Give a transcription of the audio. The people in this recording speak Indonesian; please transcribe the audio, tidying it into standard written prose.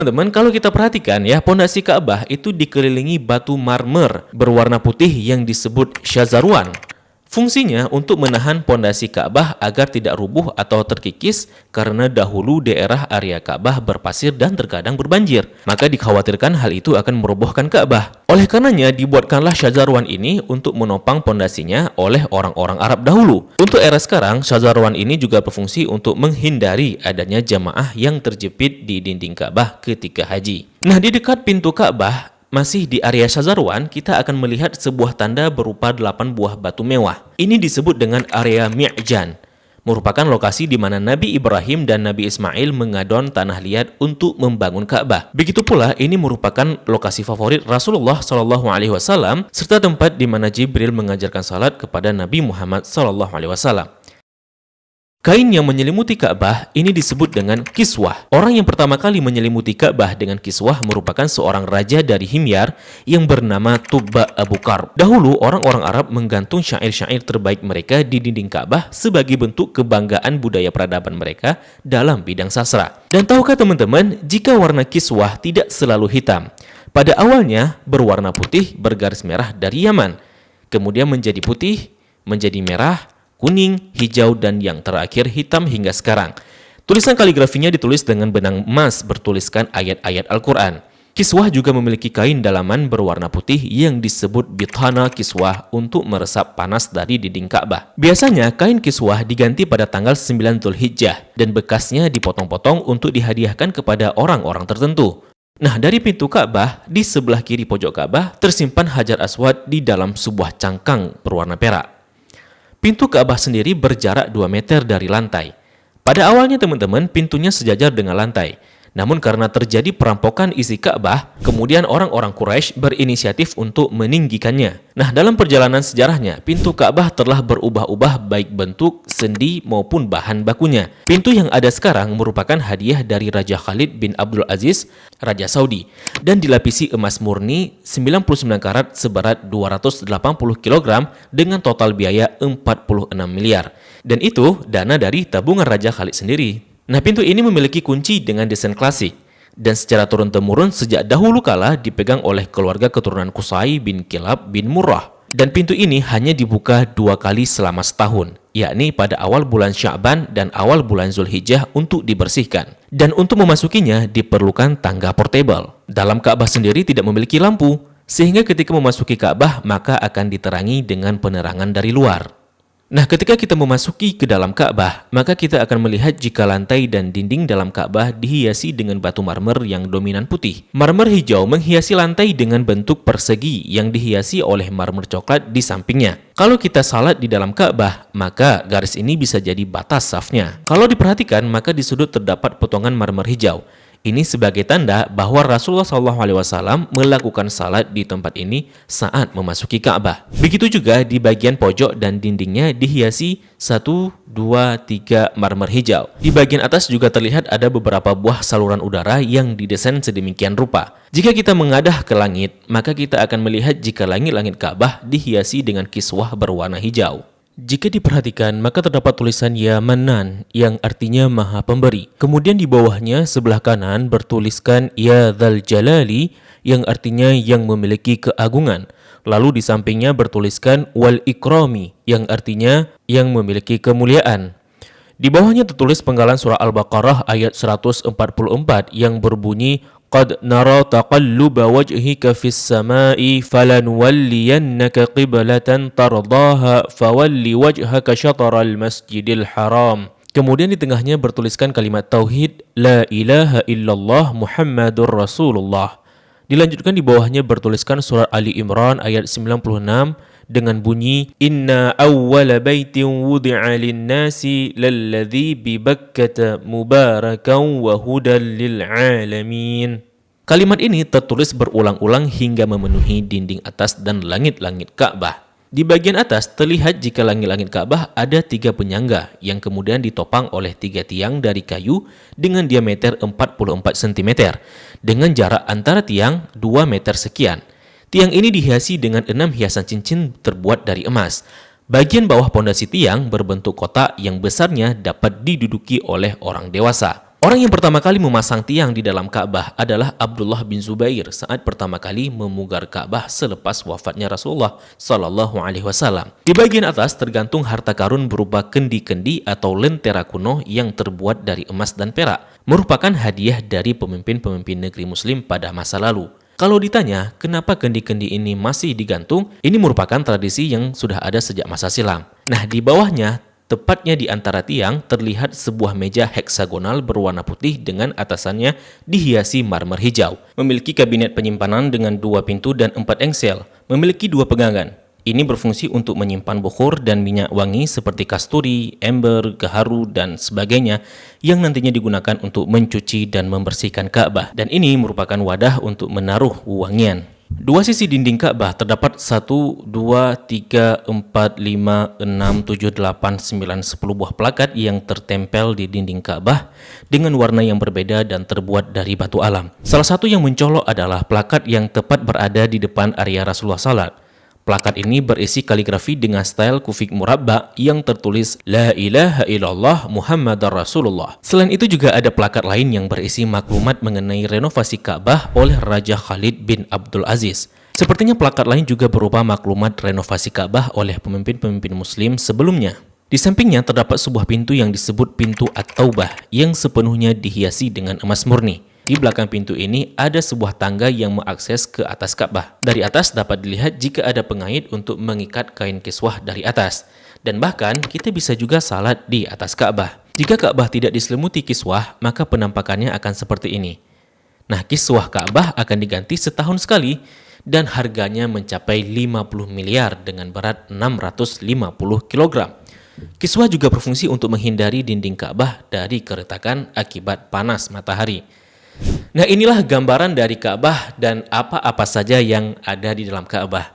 Teman-teman, kalau kita perhatikan ya, pondasi Ka'bah itu dikelilingi batu marmer berwarna putih yang disebut syazarwan. Fungsinya untuk menahan pondasi Ka'bah agar tidak rubuh atau terkikis karena dahulu daerah area Ka'bah berpasir dan terkadang berbanjir. Maka dikhawatirkan hal itu akan merobohkan Ka'bah. Oleh karenanya dibuatkanlah syazarwan ini untuk menopang pondasinya oleh orang-orang Arab dahulu. Untuk era sekarang, syazarwan ini juga berfungsi untuk menghindari adanya jamaah yang terjepit di dinding Ka'bah ketika haji. Nah, di dekat pintu Ka'bah, masih di area Syazarwan, kita akan melihat sebuah tanda berupa 8 buah batu mewah. Ini disebut dengan area Mi'jan, merupakan lokasi di mana Nabi Ibrahim dan Nabi Ismail mengadon tanah liat untuk membangun Ka'bah. Begitu pula, ini merupakan lokasi favorit Rasulullah SAW serta tempat di mana Jibril mengajarkan salat kepada Nabi Muhammad SAW. Kain yang menyelimuti Ka'bah ini disebut dengan kiswah. Orang yang pertama kali menyelimuti Ka'bah dengan kiswah merupakan seorang raja dari Himyar yang bernama Tubba Abu Karb. Dahulu, orang-orang Arab menggantung syair-syair terbaik mereka di dinding Ka'bah sebagai bentuk kebanggaan budaya peradaban mereka dalam bidang sastra. Dan tahukah teman-teman, jika warna kiswah tidak selalu hitam. Pada awalnya berwarna putih bergaris merah dari Yaman, kemudian menjadi putih, menjadi merah, kuning, hijau, dan yang terakhir hitam hingga sekarang. Tulisan kaligrafinya ditulis dengan benang emas bertuliskan ayat-ayat Al-Quran. Kiswah juga memiliki kain dalaman berwarna putih yang disebut bithana kiswah untuk meresap panas dari dinding Ka'bah. Biasanya kain kiswah diganti pada tanggal 9 Dzulhijjah dan bekasnya dipotong-potong untuk dihadiahkan kepada orang-orang tertentu. Nah, dari pintu Ka'bah, di sebelah kiri pojok Ka'bah tersimpan Hajar Aswad di dalam sebuah cangkang berwarna perak. Pintu Ka'bah sendiri berjarak 2 meter dari lantai. Pada awalnya teman-teman, pintunya sejajar dengan lantai. Namun karena terjadi perampokan isi Ka'bah, kemudian orang-orang Quraisy berinisiatif untuk meninggikannya. Nah, dalam perjalanan sejarahnya, pintu Ka'bah telah berubah-ubah baik bentuk, sendi maupun bahan bakunya. Pintu yang ada sekarang merupakan hadiah dari Raja Khalid bin Abdul Aziz, Raja Saudi, dan dilapisi emas murni 99 karat seberat 280 kg dengan total biaya 46 miliar. Dan itu dana dari tabungan Raja Khalid sendiri. Nah, pintu ini memiliki kunci dengan desain klasik dan secara turun-temurun sejak dahulu kala dipegang oleh keluarga keturunan Qusay bin Kilab bin Murrah. Dan pintu ini hanya dibuka 2 kali selama setahun, yakni pada awal bulan Sya'ban dan awal bulan Zulhijjah untuk dibersihkan. Dan untuk memasukinya diperlukan tangga portable. Dalam Ka'bah sendiri tidak memiliki lampu, sehingga ketika memasuki Ka'bah maka akan diterangi dengan penerangan dari luar. Nah, ketika kita memasuki ke dalam Ka'bah, maka kita akan melihat jika lantai dan dinding dalam Ka'bah dihiasi dengan batu marmer yang dominan putih. Marmer hijau menghiasi lantai dengan bentuk persegi yang dihiasi oleh marmer coklat di sampingnya. Kalau kita salat di dalam Ka'bah, maka garis ini bisa jadi batas safnya. Kalau diperhatikan, maka di sudut terdapat potongan marmer hijau. Ini sebagai tanda bahwa Rasulullah SAW melakukan salat di tempat ini saat memasuki Ka'bah. Begitu juga di bagian pojok dan dindingnya dihiasi 1, 2, 3 marmer hijau. Di bagian atas juga terlihat ada beberapa buah saluran udara yang didesain sedemikian rupa. Jika kita mengadah ke langit, maka kita akan melihat jika langit-langit Ka'bah dihiasi dengan kiswah berwarna hijau. Jika diperhatikan, maka terdapat tulisan Ya Manan yang artinya Maha Pemberi. Kemudian di bawahnya sebelah kanan bertuliskan Ya Dzal Jalali yang artinya yang memiliki keagungan. Lalu di sampingnya bertuliskan Wal Ikrami yang artinya yang memiliki kemuliaan. Di bawahnya tertulis penggalan surah Al-Baqarah ayat 144 yang berbunyi Qad nara taqalluba wajhika fis samai falanuwalliyannaka qiblatan tardaha fawalli wajhaka syatral masjidil haram. Kemudian di tengahnya bertuliskan kalimat tauhid La ilaha illallah Muhammadur Rasulullah. Dilanjutkan di bawahnya bertuliskan surah Ali Imran ayat 96 dengan bunyi Inna awwala baitin wudi'a lin-nasi lalladzi bi Bakkata mubarakan wa hudan lil alamin. Kalimat ini tertulis berulang-ulang hingga memenuhi dinding atas dan langit-langit Ka'bah. Di bagian atas terlihat jika langit-langit Ka'bah ada 3 penyangga yang kemudian ditopang oleh 3 tiang dari kayu dengan diameter 44 cm dengan jarak antara tiang 2 meter sekian. Tiang ini dihiasi dengan 6 hiasan cincin terbuat dari emas. Bagian bawah pondasi tiang berbentuk kotak yang besarnya dapat diduduki oleh orang dewasa. Orang yang pertama kali memasang tiang di dalam Ka'bah adalah Abdullah bin Zubair saat pertama kali memugar Ka'bah selepas wafatnya Rasulullah Shallallahu Alaihi Wasallam. Di bagian atas tergantung harta karun berupa kendi-kendi atau lentera kuno yang terbuat dari emas dan perak, merupakan hadiah dari pemimpin-pemimpin negeri Muslim pada masa lalu. Kalau ditanya kenapa kendi-kendi ini masih digantung, ini merupakan tradisi yang sudah ada sejak masa silam. Nah, di bawahnya, tepatnya di antara tiang, terlihat sebuah meja heksagonal berwarna putih dengan atasannya dihiasi marmer hijau. Memiliki kabinet penyimpanan dengan 2 pintu dan 4 engsel. Memiliki 2 pegangan. Ini berfungsi untuk menyimpan bukhur dan minyak wangi seperti kasturi, ember, gaharu, dan sebagainya yang nantinya digunakan untuk mencuci dan membersihkan Ka'bah. Dan ini merupakan wadah untuk menaruh wangian. 2 sisi dinding Ka'bah terdapat 1, 2, 3, 4, 5, 6, 7, 8, 9, 10 buah plakat yang tertempel di dinding Ka'bah dengan warna yang berbeda dan terbuat dari batu alam. Salah satu yang mencolok adalah plakat yang tepat berada di depan area Rasulullah Salat. Plakat ini berisi kaligrafi dengan style kufik murabba yang tertulis La ilaha illallah Muhammadar Rasulullah. Selain itu juga ada plakat lain yang berisi maklumat mengenai renovasi Ka'bah oleh Raja Khalid bin Abdul Aziz. Sepertinya plakat lain juga berupa maklumat renovasi Ka'bah oleh pemimpin-pemimpin Muslim sebelumnya. Di sampingnya terdapat sebuah pintu yang disebut pintu At-Taubah yang sepenuhnya dihiasi dengan emas murni. Di belakang pintu ini ada sebuah tangga yang mengakses ke atas Ka'bah. Dari atas dapat dilihat jika ada pengait untuk mengikat kain kiswah dari atas. Dan bahkan kita bisa juga salat di atas Ka'bah. Jika Ka'bah tidak diselimuti kiswah, maka penampakannya akan seperti ini. Nah, kiswah Ka'bah akan diganti setahun sekali dan harganya mencapai 50 miliar dengan berat 650 kg. Kiswah juga berfungsi untuk menghindari dinding Ka'bah dari keretakan akibat panas matahari. Nah, inilah gambaran dari Ka'bah dan apa-apa saja yang ada di dalam Ka'bah.